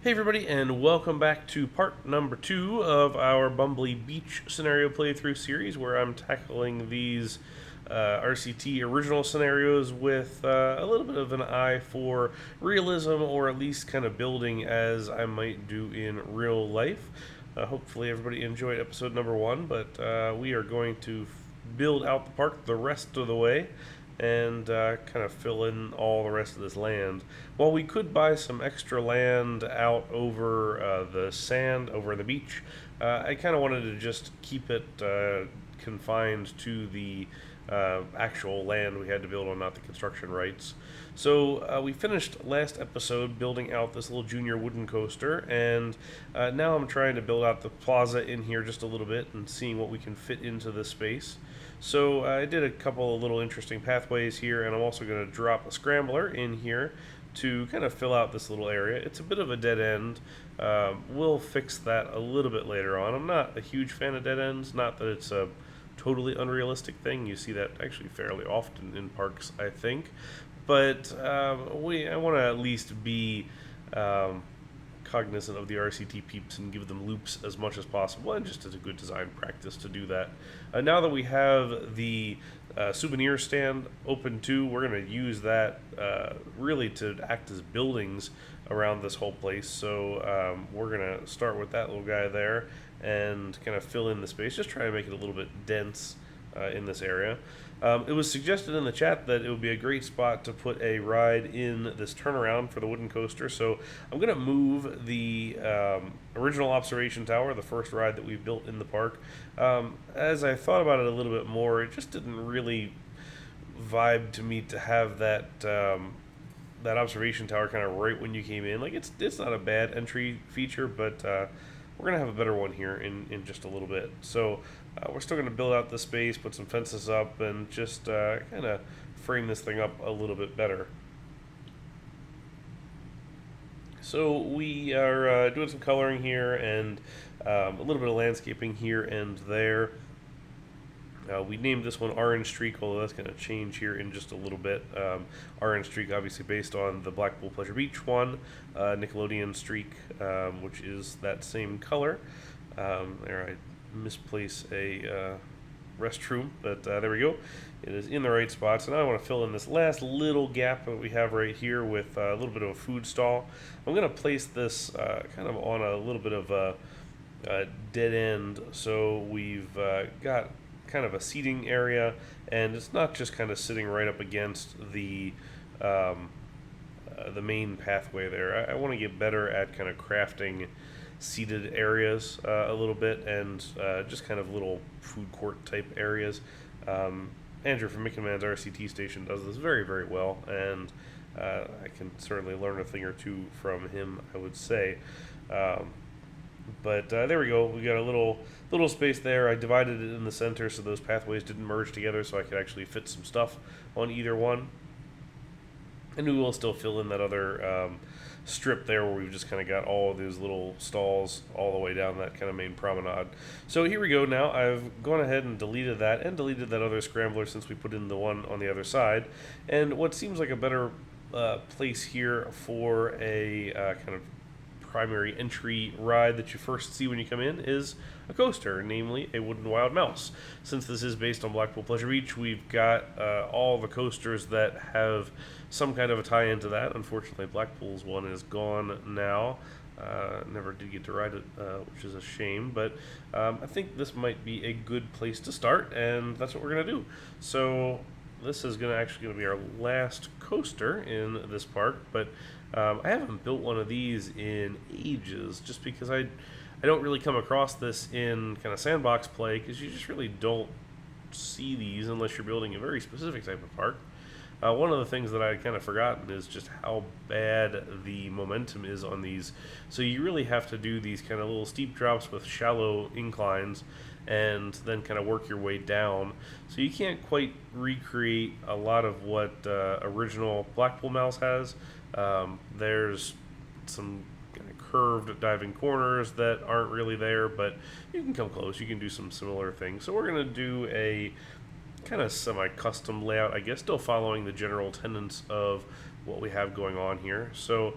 Hey everybody, and welcome back to part number 2 of our Bumbly Beach scenario playthrough series, where I'm tackling these RCT original scenarios with a little bit of an eye for realism, or at least kind of building as I might do in real life. Hopefully everybody enjoyed episode number 1, but we are going to build out the park the rest of the way and kind of fill in all the rest of this land. While we could buy some extra land out over the sand, over the beach, I kind of wanted to just keep it confined to the actual land we had to build on, not the construction rights. So we finished last episode building out this little junior wooden coaster, and now I'm trying to build out the plaza in here just a little bit and seeing what we can fit into this space. So I did a couple of little interesting pathways here, and I'm also going to drop a scrambler in here to kind of fill out this little area. It's a bit of a dead end. We'll fix that a little bit later on. I'm not a huge fan of dead ends, not that it's a totally unrealistic thing. You see that actually fairly often in parks, I think. But I want to at least be cognizant of the RCT peeps and give them loops as much as possible, and just as a good design practice to do that. Now that we have the souvenir stand open too, we're going to use that really to act as buildings around this whole place. So we're going to start with that little guy there and kind of fill in the space, just try to make it a little bit dense in this area. It was suggested in the chat that it would be a great spot to put a ride in this turnaround for the wooden coaster, so I'm going to move the original observation tower, the first ride that we built in the park. As I thought about it a little bit more, it just didn't really vibe to me to have that that observation tower kind of right when you came in. Like, it's not a bad entry feature, but we're going to have a better one here in just a little bit. So we're still going to build out the space, put some fences up, and just kind of frame this thing up a little bit better. So we are doing some coloring here and a little bit of landscaping here and there. We named this one Orange Streak, although that's going to change here in just a little bit. Orange Streak, obviously based on the Blackpool Pleasure Beach one, Nickelodeon Streak, which is that same color. There, I misplace a restroom, but there we go. It is in the right spot. So now I want to fill in this last little gap that we have right here with a little bit of a food stall. I'm going to place this kind of on a little bit of a dead end, so we've got kind of a seating area, and it's not just kind of sitting right up against the main pathway there. I want to get better at kind of crafting seated areas a little bit, and just kind of little food court type areas. Andrew from Mickey Man's RCT station does this very, very well, and I can certainly learn a thing or two from him, I would say. But there we go. We got a little space there. I divided it in the center so those pathways didn't merge together, so I could actually fit some stuff on either one. And we will still fill in that other strip there where we've just kind of got all of these little stalls all the way down that kind of main promenade. So here we go now. I've gone ahead and deleted that, and deleted that other scrambler since we put in the one on the other side. And what seems like a better place here for a kind of primary entry ride that you first see when you come in is a coaster, namely a wooden wild mouse. Since this is based on Blackpool Pleasure Beach, we've got all the coasters that have some kind of a tie-in to that. Unfortunately, Blackpool's one is gone now. Never did get to ride it, which is a shame, but I think this might be a good place to start, and that's what we're going to do. So this is actually going to be our last coaster in this park, but I haven't built one of these in ages, just because I don't really come across this in kind of sandbox play, because you just really don't see these unless you're building a very specific type of park. One of the things that I had kind of forgotten is just how bad the momentum is on these. So you really have to do these kind of little steep drops with shallow inclines, and then kind of work your way down. So you can't quite recreate a lot of what original Blackpool Mouse has. There's some kind of curved diving corners that aren't really there, but you can come close. You can do some similar things. So we're going to do a kind of semi-custom layout, I guess, still following the general tenets of what we have going on here. So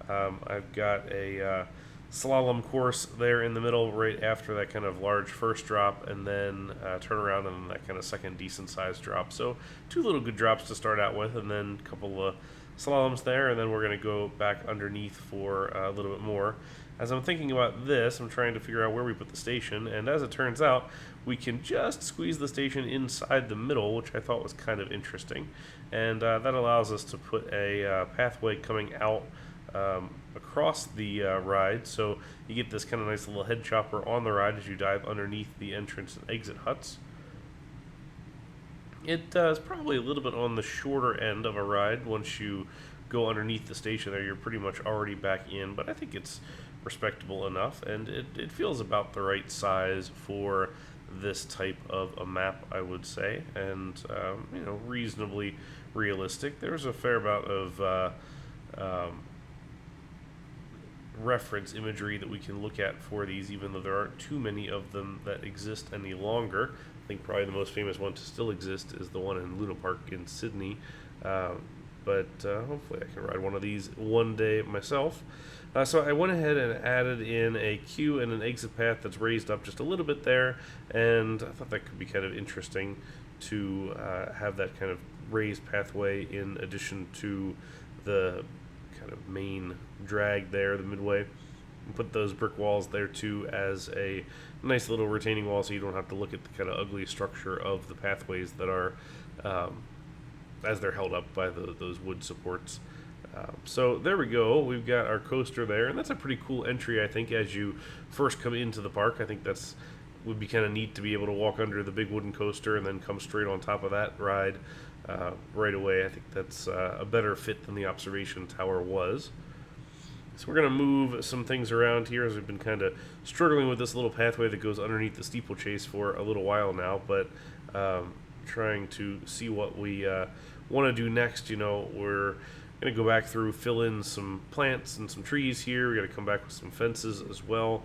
I've got a slalom course there in the middle, right after that kind of large first drop, and then turn around and that kind of second decent sized drop. So two little good drops to start out with, and then a couple of slaloms there, and then we're going to go back underneath for a little bit more. As I'm thinking about this, I'm trying to figure out where we put the station, and as it turns out, we can just squeeze the station inside the middle, which I thought was kind of interesting, and that allows us to put a pathway coming out across the ride, so you get this kind of nice little head chopper on the ride as you dive underneath the entrance and exit huts. It is probably a little bit on the shorter end of a ride. Once you go underneath the station there, you're pretty much already back in, but I think it's respectable enough, and it feels about the right size for this type of a map, I would say, and reasonably realistic. There's a fair amount of reference imagery that we can look at for these, even though there aren't too many of them that exist any longer. I think probably the most famous one to still exist is the one in Luna Park in Sydney, but hopefully I can ride one of these one day myself. So I went ahead and added in a queue and an exit path that's raised up just a little bit there, and I thought that could be kind of interesting to have that kind of raised pathway in addition to the kind of main drag there, the midway. And put those brick walls there too as a nice little retaining wall, so you don't have to look at the kind of ugly structure of the pathways that are as they're held up by those wood supports. So there we go. We've got our coaster there, and that's a pretty cool entry, I think, as you first come into the park. I think that's would be kind of neat to be able to walk under the big wooden coaster and then come straight on top of that ride right away. I think that's a better fit than the observation tower was. So we're going to move some things around here, as we've been kind of struggling with this little pathway that goes underneath the steeplechase for a little while now, but trying to see what we want to do next. We're going to go back through, fill in some plants and some trees here. We got to come back with some fences as well.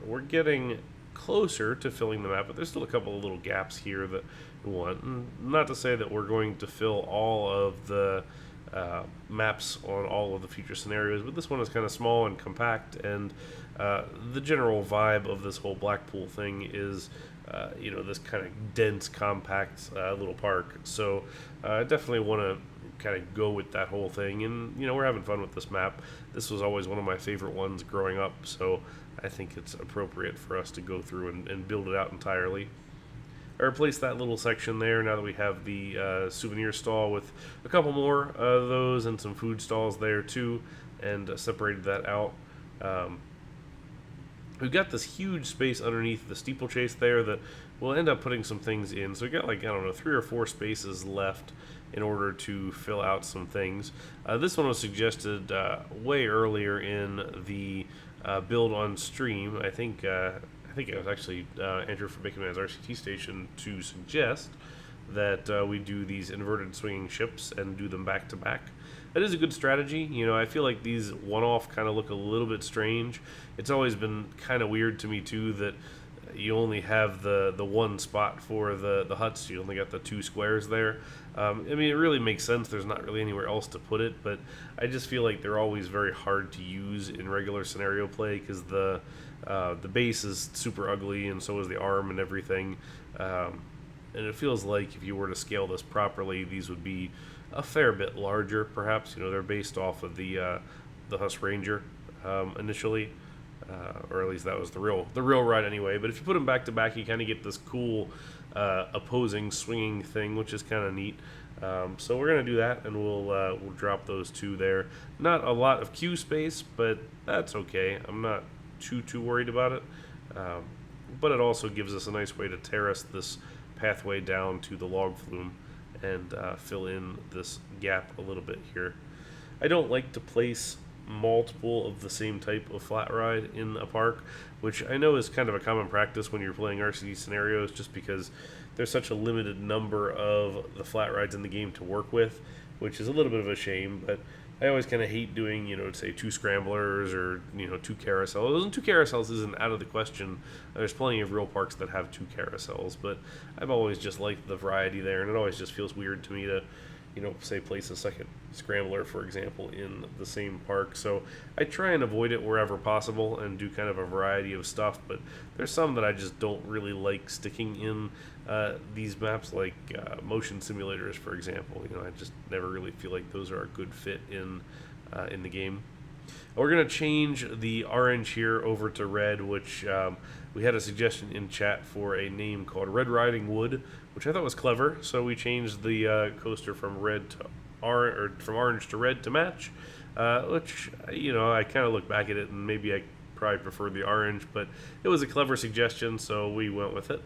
We're getting closer to filling the map, but there's still a couple of little gaps here that we want. And not to say that we're going to fill all of the maps on all of the future scenarios, but this one is kind of small and compact, and the general vibe of this whole Blackpool thing is this kind of dense, compact little park. So I definitely want to kind of go with that whole thing, and we're having fun with this map. This was always one of my favorite ones growing up, so I think it's appropriate for us to go through and build it out entirely. I replaced that little section there now that we have the souvenir stall with a couple more of those and some food stalls there too, and separated that out. We've got this huge space underneath the steeplechase there that we'll end up putting some things in. So we've got 3 or 4 spaces left in order to fill out some things. This one was suggested way earlier in the build on stream. I think it was actually Andrew from Bacon Man's RCT station to suggest that we do these inverted swinging ships and do them back to back. That is a good strategy. I feel like these one-off kind of look a little bit strange. It's always been kind of weird to me too that you only have the one spot for the huts. You only got the 2 squares there. It really makes sense. There's not really anywhere else to put it, but I just feel like they're always very hard to use in regular scenario play because the base is super ugly, and so is the arm and everything. And it feels like if you were to scale this properly, these would be a fair bit larger, perhaps. They're based off of the Huss Ranger initially, or at least that was the real ride anyway. But if you put them back to back, you kind of get this cool opposing swinging thing, which is kind of neat. So we're gonna do that, and we'll drop those 2 there. Not a lot of queue space, but that's okay. I'm not too worried about it. But it also gives us a nice way to terrace this pathway down to the log flume and fill in this gap a little bit here. I don't like to place multiple of the same type of flat ride in a park, which I know is kind of a common practice when you're playing RCT scenarios, just because there's such a limited number of the flat rides in the game to work with, which is a little bit of a shame. But I always kind of hate doing, say 2 scramblers or 2 carousels. And 2 carousels isn't out of the question. There's plenty of real parks that have 2 carousels, but I've always just liked the variety there, and it always just feels weird to me to say place a second scrambler, for example, in the same park. So I try and avoid it wherever possible and do kind of a variety of stuff. But there's some that I just don't really like sticking in these maps, like motion simulators, for example. I just never really feel like those are a good fit in the game. We're going to change the orange here over to red, which we had a suggestion in chat for a name called Red Riding Wood, which I thought was clever. So we changed the coaster from red to orange, or from orange to red to match, which, I kind of look back at it and maybe I probably prefer the orange, but it was a clever suggestion, so we went with it.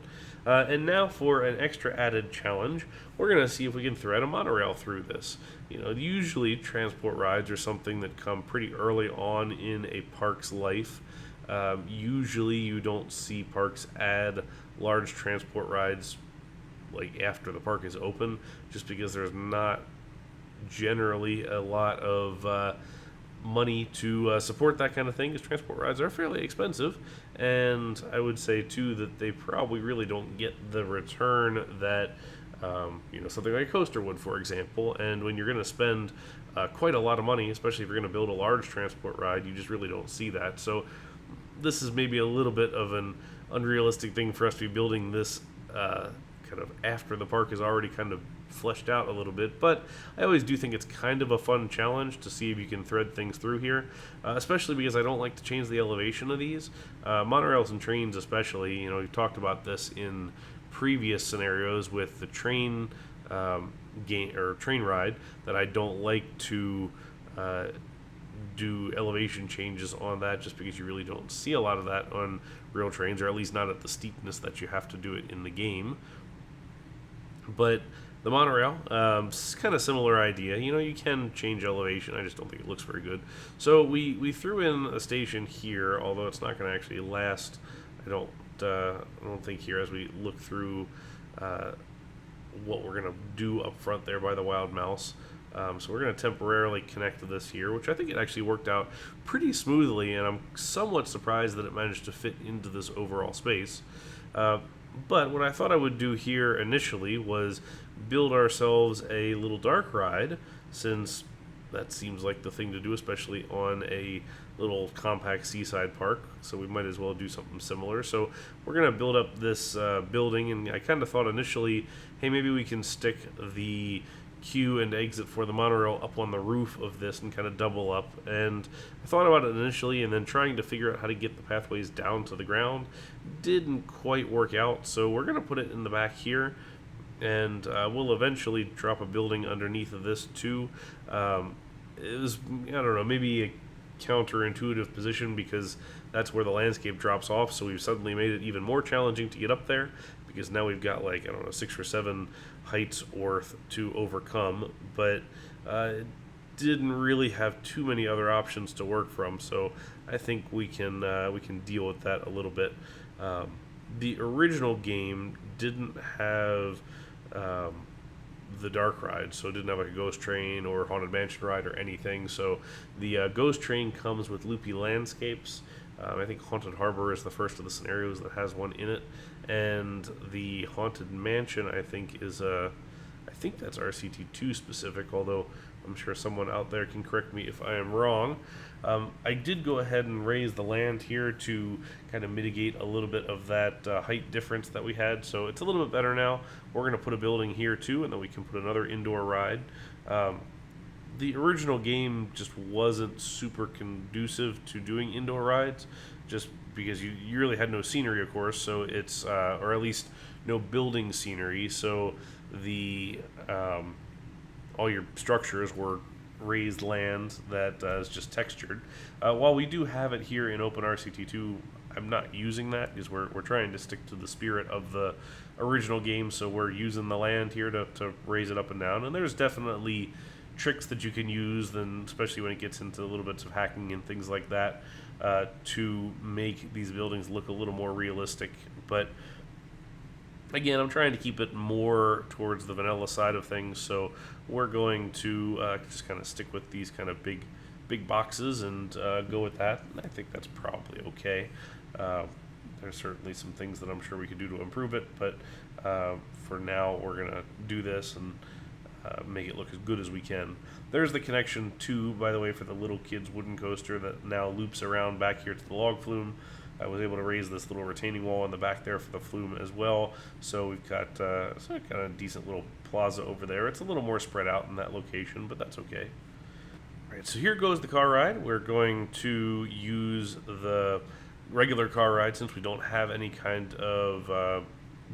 And now for an extra added challenge, we're going to see if we can thread a monorail through this. Usually transport rides are something that come pretty early on in a park's life. Usually you don't see parks add large transport rides like after the park is open, just because there's not generally a lot of money to support that kind of thing, because transport rides are fairly expensive, and I would say too that they probably really don't get the return that something like a coaster would, for example. And when you're going to spend quite a lot of money, especially if you're going to build a large transport ride, you just really don't see that. So this is maybe a little bit of an unrealistic thing for us to be building this kind of after the park is already kind of fleshed out a little bit, but I always do think it's kind of a fun challenge to see if you can thread things through here, especially because I don't like to change the elevation of these monorails and trains, especially. We've talked about this in previous scenarios with the train game or train ride, that I don't like to do elevation changes on that, just because you really don't see a lot of that on real trains, or at least not at the steepness that you have to do it in the game. But the monorail, kind of similar idea. You can change elevation. I just don't think it looks very good. So we threw in a station here, although it's not going to actually last. I don't think here, as we look through what we're going to do up front there by the Wild Mouse. So we're going to temporarily connect to this here, which I think it actually worked out pretty smoothly, and I'm somewhat surprised that it managed to fit into this overall space. But what I thought I would do here initially was build ourselves a little dark ride, since that seems like the thing to do, especially on a little compact seaside park. So we might as well do something similar. So we're going to build up this building, and I kind of thought initially, hey, maybe we can stick the queue and exit for the monorail up on the roof of this and kind of double up. And I thought about it initially, and then trying to figure out how to get the pathways down to the ground didn't quite work out. So we're going to put it in the back here, and we'll eventually drop a building underneath of this too. It was, I don't know, maybe a counterintuitive position, because that's where the landscape drops off. So we've suddenly made it even more challenging to get up there, because now we've got, like, I don't know, 6 or 7 heights worth to overcome. But didn't really have too many other options to work from, so I think we can deal with that a little bit. The original game didn't have the dark ride, so it didn't have like a ghost train or haunted mansion ride or anything. So the ghost train comes with loopy landscapes. I think Haunted Harbor is the first of the scenarios that has one in it, and the Haunted Mansion I think is I think that's RCT2 specific, although I'm sure someone out there can correct me if I am wrong. I did go ahead and raise the land here to kind of mitigate a little bit of that height difference that we had, so it's a little bit better now. We're going to put a building here too, and then we can put another indoor ride. The original game just wasn't super conducive to doing indoor rides, just because you really had no scenery, of course, so it's, or at least no building scenery, so the all your structures were raised land that is just textured. While we do have it here in Open RCT2, I'm not using that, because we're trying to stick to the spirit of the original game, so we're using the land here to raise it up and down. And there's definitely tricks that you can use, then especially when it gets into little bits of hacking and things like that, to make these buildings look a little more realistic. But again, I'm trying to keep it more towards the vanilla side of things, so we're going to just kind of stick with these kind of big boxes and go with that. And I think that's probably okay. There's certainly some things that I'm sure we could do to improve it, but for now we're going to do this, and make it look as good as we can. There's the connection too, by the way, for the little kids wooden coaster that now loops around back here to the log flume. I was able to raise this little retaining wall in the back there for the flume as well. So we've got kind of a decent little plaza over there. It's a little more spread out in that location, but that's okay. All right, so here goes the car ride. We're going to use the regular car ride since we don't have any kind of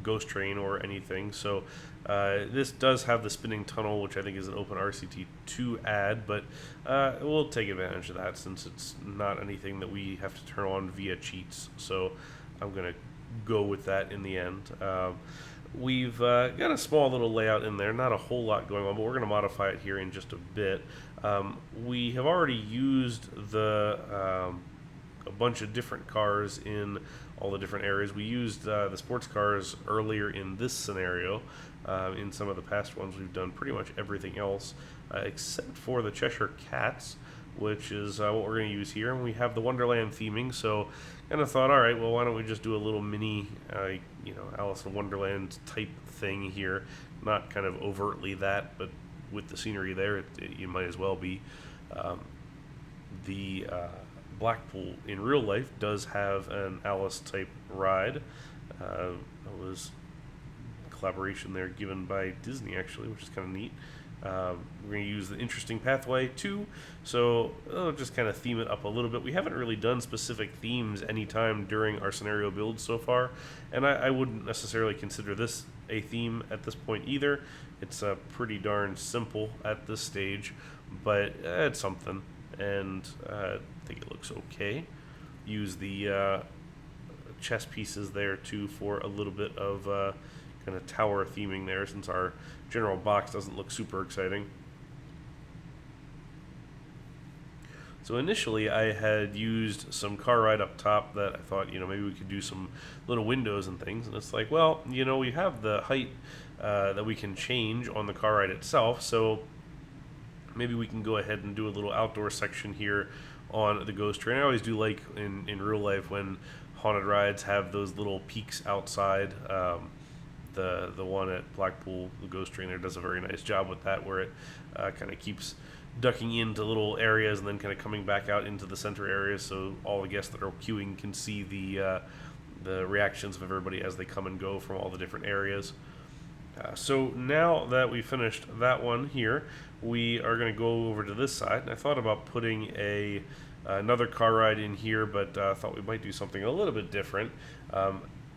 ghost train or anything. So this does have the spinning tunnel, which I think is an open RCT 2 ad, but we'll take advantage of that since it's not anything that we have to turn on via cheats. So I'm going to go with that in the end. We've got a small little layout in there, not a whole lot going on, but we're going to modify it here in just a bit. We have already used a bunch of different cars in all the different areas. We used the sports cars earlier in this scenario. In some of the past ones, we've done pretty much everything else except for the Cheshire Cats, which is what we're going to use here. And we have the Wonderland theming, so kind of thought, all right, well, why don't we just do a little mini, Alice in Wonderland type thing here? Not kind of overtly that, but with the scenery there, you might as well be. The Blackpool in real life does have an Alice type ride. That was a collaboration there given by Disney, actually, which is kind of neat. We're going to use the interesting pathway too, so I'll just kind of theme it up a little bit. We haven't really done specific themes anytime during our scenario build so far, and I wouldn't necessarily consider this a theme at this point either. It's pretty darn simple at this stage, but it's something, and I think it looks okay. Use the chess pieces there too for a little bit of kind of tower theming there, since our general box doesn't look super exciting. So initially I had used some car ride up top that I thought, maybe we could do some little windows and things, and it's like, well, we have the height that we can change on the car ride itself, so maybe we can go ahead and do a little outdoor section here on the ghost train. I always do like in real life when haunted rides have those little peaks outside. The one at Blackpool, the ghost train there, does a very nice job with that, where it kind of keeps ducking into little areas and then kind of coming back out into the center areas, so all the guests that are queuing can see the reactions of everybody as they come and go from all the different areas. So now that we finished that one here, we are going to go over to this side. And I thought about putting another car ride in here, but thought we might do something a little bit different.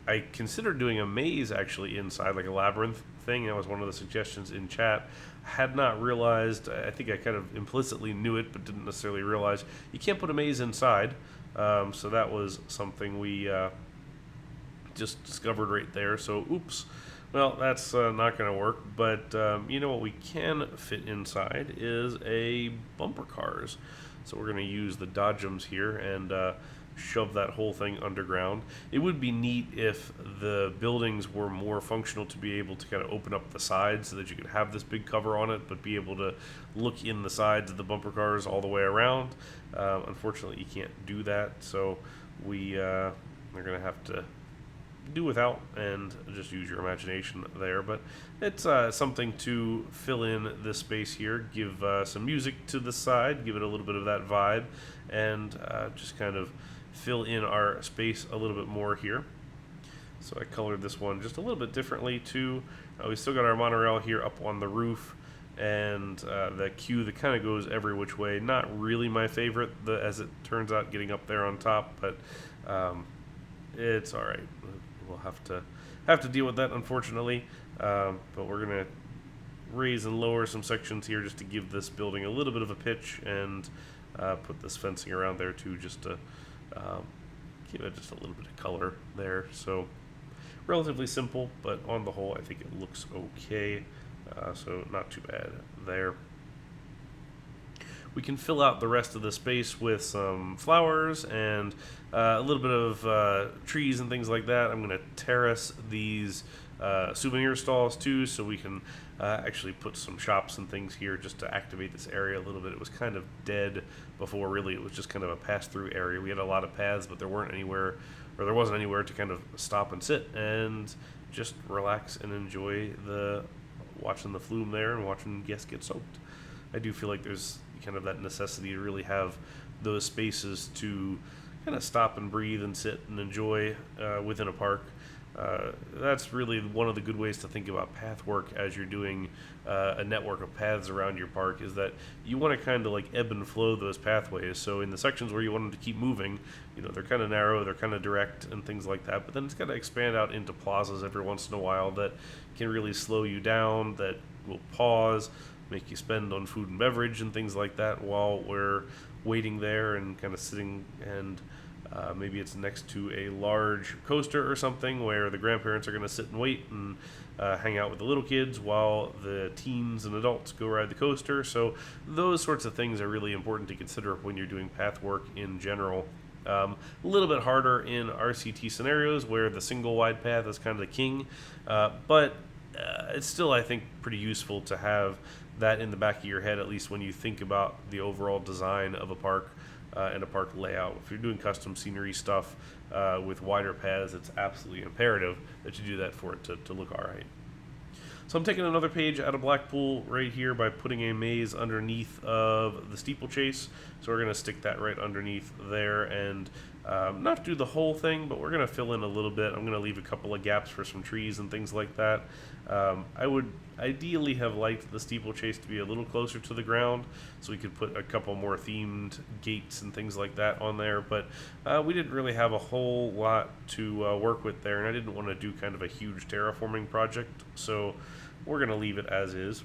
I considered doing a maze actually inside, like a labyrinth thing. That was one of the suggestions in chat. Had not realized, I think I kind of implicitly knew it, but didn't necessarily realize you can't put a maze inside. So that was something we just discovered right there. So oops. Well, that's not going to work, but what we can fit inside is a bumper cars. So we're going to use the Dodgems here and shove that whole thing underground. It would be neat if the buildings were more functional to be able to kind of open up the sides so that you could have this big cover on it, but be able to look in the sides of the bumper cars all the way around. Unfortunately, you can't do that, so we are going to have to do without and just use your imagination there, but it's something to fill in this space here, give some music to the side, give it a little bit of that vibe, and just kind of fill in our space a little bit more here. So I colored this one just a little bit differently too. We still got our monorail here up on the roof, and the queue that kind of goes every which way. Not really my favorite, as it turns out, getting up there on top, but it's all right. We'll have to deal with that, unfortunately. But we're gonna raise and lower some sections here just to give this building a little bit of a pitch, and put this fencing around there too, just to give it just a little bit of color there. So relatively simple, but on the whole, I think it looks okay. So not too bad there. We can fill out the rest of the space with some flowers and a little bit of trees and things like that. I'm going to terrace these souvenir stalls too, so we can actually put some shops and things here just to activate this area a little bit. It was kind of dead before, really. It was just kind of a pass-through area. We had a lot of paths, but there wasn't anywhere to kind of stop and sit and just relax and enjoy the watching the flume there and watching guests get soaked. I do feel like there's kind of that necessity to really have those spaces to kind of stop and breathe and sit and enjoy within a park. That's really one of the good ways to think about path work as you're doing a network of paths around your park, is that you want to kind of like ebb and flow those pathways. So in the sections where you want them to keep moving, you know, they're kind of narrow, they're kind of direct and things like that, but then it's got to expand out into plazas every once in a while that can really slow you down, that will pause, make you spend on food and beverage and things like that while we're waiting there and kind of sitting, and maybe it's next to a large coaster or something where the grandparents are going to sit and wait and hang out with the little kids while the teens and adults go ride the coaster. So those sorts of things are really important to consider when you're doing path work in general. A little bit harder in RCT scenarios where the single wide path is kind of the king, but it's still, I think, pretty useful to have that in the back of your head, at least when you think about the overall design of a park and a park layout. If you're doing custom scenery stuff with wider paths, it's absolutely imperative that you do that for it to look all right. So I'm taking another page out of Blackpool right here by putting a maze underneath of the steeplechase. So we're going to stick that right underneath there, and not do the whole thing, but we're going to fill in a little bit. I'm going to leave a couple of gaps for some trees and things like that. I would ideally have liked the steeplechase to be a little closer to the ground, so we could put a couple more themed gates and things like that on there, but we didn't really have a whole lot to work with there, and I didn't want to do kind of a huge terraforming project, so we're going to leave it as is.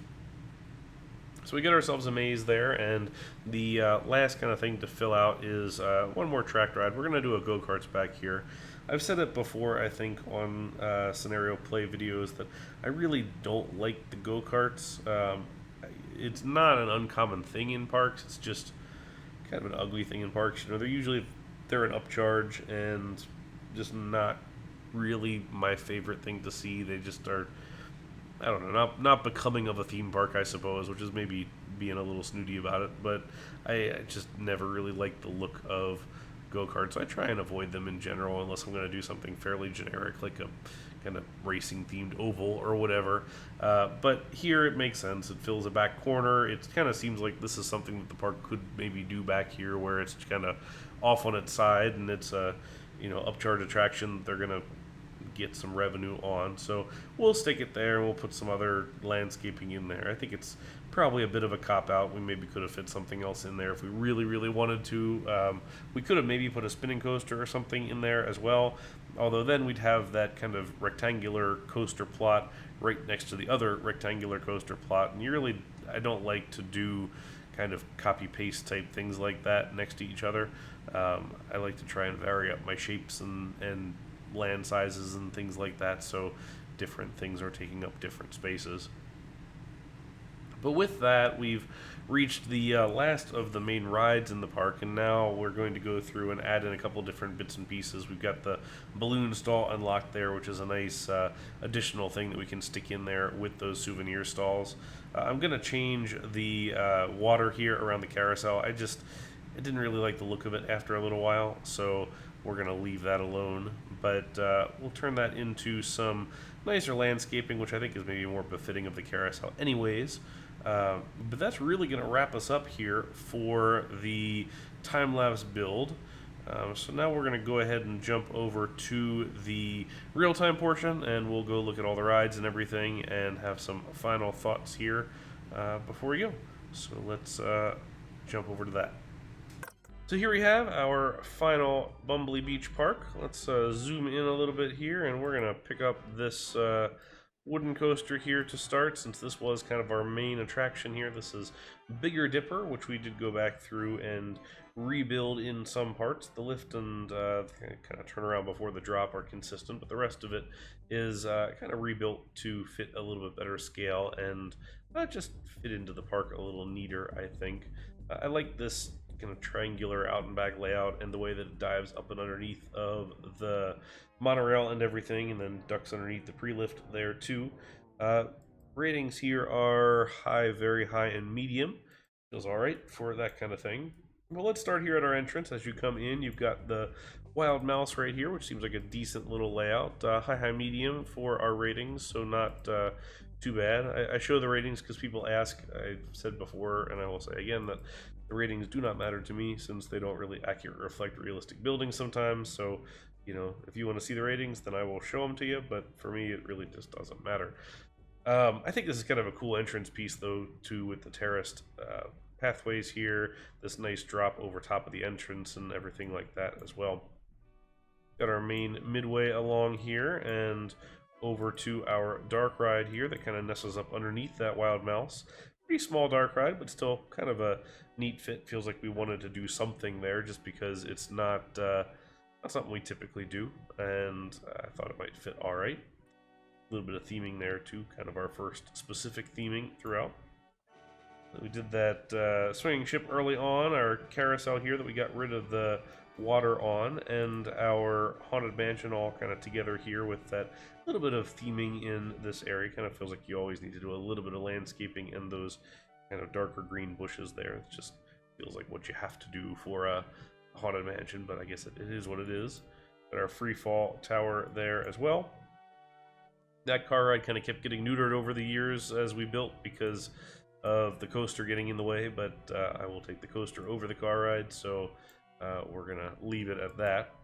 So we get ourselves a maze there, and the last kind of thing to fill out is one more track ride. We're going to do a Go Karts back here. I've said it before, I think, on scenario play videos, that I really don't like the Go Karts. It's not an uncommon thing in parks. It's just kind of an ugly thing in parks. You know, they're an upcharge and just not really my favorite thing to see. They just are, I don't know, not becoming of a theme park, I suppose, which is maybe being a little snooty about it, but I just never really like the look of go-karts. I try and avoid them in general unless I'm going to do something fairly generic, like a kind of racing themed oval or whatever. But here it makes sense. It fills a back corner. It kind of seems like this is something that the park could maybe do back here, where it's kind of off on its side and it's a, you know, upcharge attraction that they're going to get some revenue on. So we'll stick it there and we'll put some other landscaping in there. I think it's probably a bit of a cop-out. We maybe could have fit something else in there if we really wanted to. We could have maybe put a spinning coaster or something in there as well, although then we'd have that kind of rectangular coaster plot right next to the other rectangular coaster plot, and I don't like to do kind of copy-paste type things like that next to each other. I like to try and vary up my shapes and land sizes and things like that, so different things are taking up different spaces. But with that, we've reached the last of the main rides in the park, and now we're going to go through and add in a couple different bits and pieces. We've got the balloon stall unlocked there, which is a nice additional thing that we can stick in there with those souvenir stalls. I'm going to change the water here around the carousel. I didn't really like the look of it after a little while, so we're going to leave that alone. But we'll turn that into some nicer landscaping, which I think is maybe more befitting of the carousel anyways. But that's really going to wrap us up here for the time-lapse build. So now we're going to go ahead and jump over to the real-time portion, and we'll go look at all the rides and everything and have some final thoughts here before we go. So let's jump over to that. So here we have our final Bumbly Beach Park. Let's zoom in a little bit here, and we're going to pick up this wooden coaster here to start, since this was kind of our main attraction here. This is Bigger Dipper, which we did go back through and rebuild in some parts. The lift and kind of turnaround before the drop are consistent, but the rest of it is kind of rebuilt to fit a little bit better scale and just fit into the park a little neater, I think. I like this kind of triangular out and back layout and the way that it dives up and underneath of the monorail and everything, and then ducks underneath the pre-lift there too. Ratings here are high, very high, and medium. Feels alright for that kind of thing. Well, let's start here at our entrance. As you come in, you've got the Wild Mouse right here, which seems like a decent little layout. High, medium for our ratings, so not too bad. I show the ratings because people ask. I've said before, and I will say again, that the ratings do not matter to me since they don't really accurately reflect realistic buildings sometimes. So, you know, if you want to see the ratings, then I will show them to you. But for me, it really just doesn't matter. I think this is kind of a cool entrance piece, though, too, with the terraced pathways here. This nice drop over top of the entrance and everything like that as well. Got our main midway along here and over to our dark ride here that kind of nestles up underneath that Wild Mouse. Pretty small dark ride, but still kind of a neat fit. Feels like we wanted to do something there just because it's not something we typically do, and I thought it might fit all right. A little bit of theming there too, kind of our first specific theming throughout. We did that swinging ship early on, our carousel here that we got rid of the water on, and our haunted mansion all kind of together here with that little bit of theming in this area. Kind of feels like you always need to do a little bit of landscaping and those kind of darker green bushes there. It just feels like what you have to do for a haunted mansion, but I guess it is what it is. Got our free fall tower there as well. That car ride kind of kept getting neutered over the years as we built because of the coaster getting in the way, but I will take the coaster over the car ride, so we're gonna leave it at that.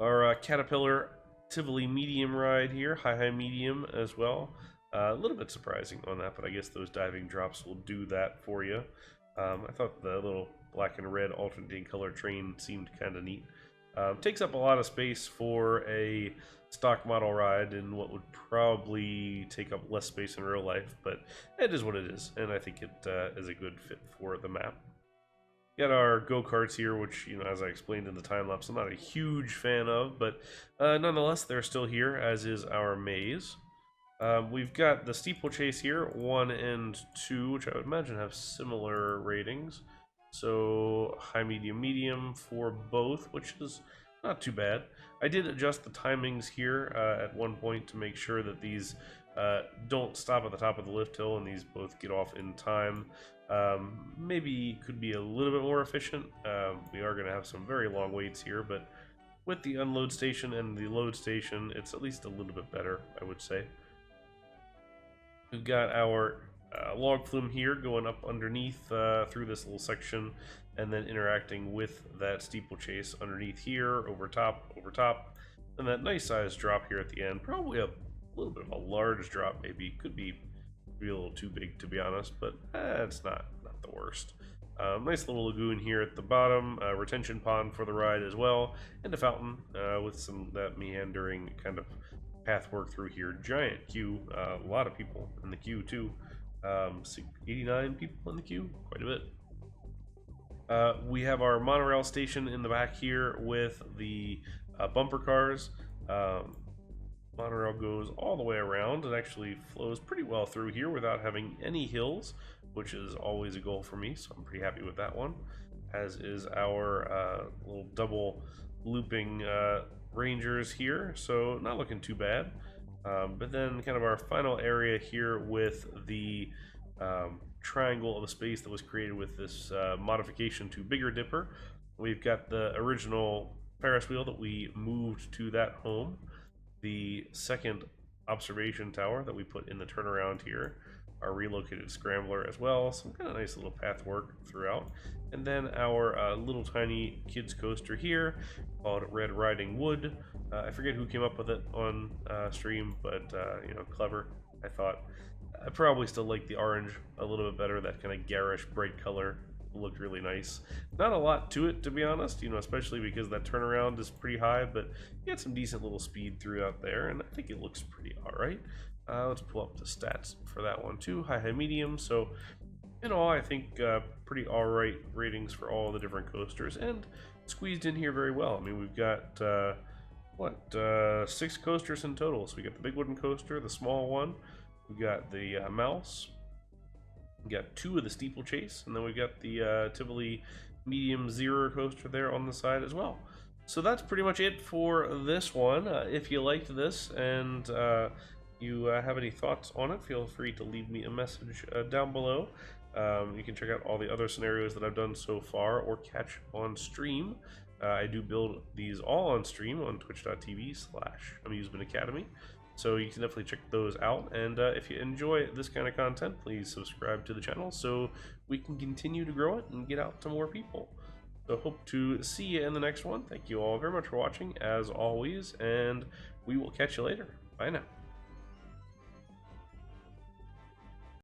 Our Caterpillar Tivoli medium ride here, high medium as well. A little bit surprising on that, but I guess those diving drops will do that for you. I thought the little black and red alternating color train seemed kind of neat. Takes up a lot of space for a stock model ride in what would probably take up less space in real life, but it is what it is, and I think it is a good fit for the map. Got our Go Karts here, which, you know, as I explained in the time lapse, I'm not a huge fan of, but nonetheless, they're still here, as is our maze. We've got the steeplechase here, 1 and 2, which I would imagine have similar ratings. So high, medium for both, which is not too bad. I did adjust the timings here at one point to make sure that these don't stop at the top of the lift hill and these both get off in time. Maybe could be a little bit more efficient. We are going to have some very long waits here, but with the unload station and the load station, it's at least a little bit better, I would say. We've got our log flume here going up underneath through this little section and then interacting with that steeplechase underneath here, over top, and that nice size drop here at the end. Probably a little bit of a large drop, maybe. Could be a little too big, to be honest, but it's not the worst. Nice little lagoon here at the bottom, retention pond for the ride as well, and a fountain with some that meandering kind of path work through here. Giant queue, a lot of people in the queue too. 89 people in the queue, quite a bit. We have our monorail station in the back here with the bumper cars. Monorail goes all the way around. It actually flows pretty well through here without having any hills, which is always a goal for me, so I'm pretty happy with that one. As is our little double looping rangers here, so not looking too bad. But then kind of our final area here with the triangle of a space that was created with this modification to Bigger Dipper. We've got the original Ferris wheel that we moved to that home, the second observation tower that we put in the turnaround here, our relocated scrambler as well, some kind of nice little path work throughout, and then our little tiny kids coaster here called Red Riding Wood. I forget who came up with it on stream, but you know, clever, I thought. I probably still like the orange a little bit better. That kind of garish bright color looked really nice. Not a lot to it, to be honest, you know, especially because that turnaround is pretty high, but you got some decent little speed throughout there, and I think it looks pretty alright. Let's pull up the stats for that one too. High, medium. So in all, I think pretty alright ratings for all the different coasters, and squeezed in here very well. I mean, we've got 6 coasters in total. So we got the big wooden coaster, the small one, we got the mouse, we got 2 of the steeplechase, and then we got the Tivoli medium zero coaster there on the side as well. So that's pretty much it for this one. If you liked this and you have any thoughts on it, feel free to leave me a message down below. You can check out all the other scenarios that I've done so far or catch on stream. I do build these all on stream on twitch.tv/Amusement Academy. So you can definitely check those out. And if you enjoy this kind of content, please subscribe to the channel so we can continue to grow it and get out to more people. So hope to see you in the next one. Thank you all very much for watching, as always, and we will catch you later. Bye now.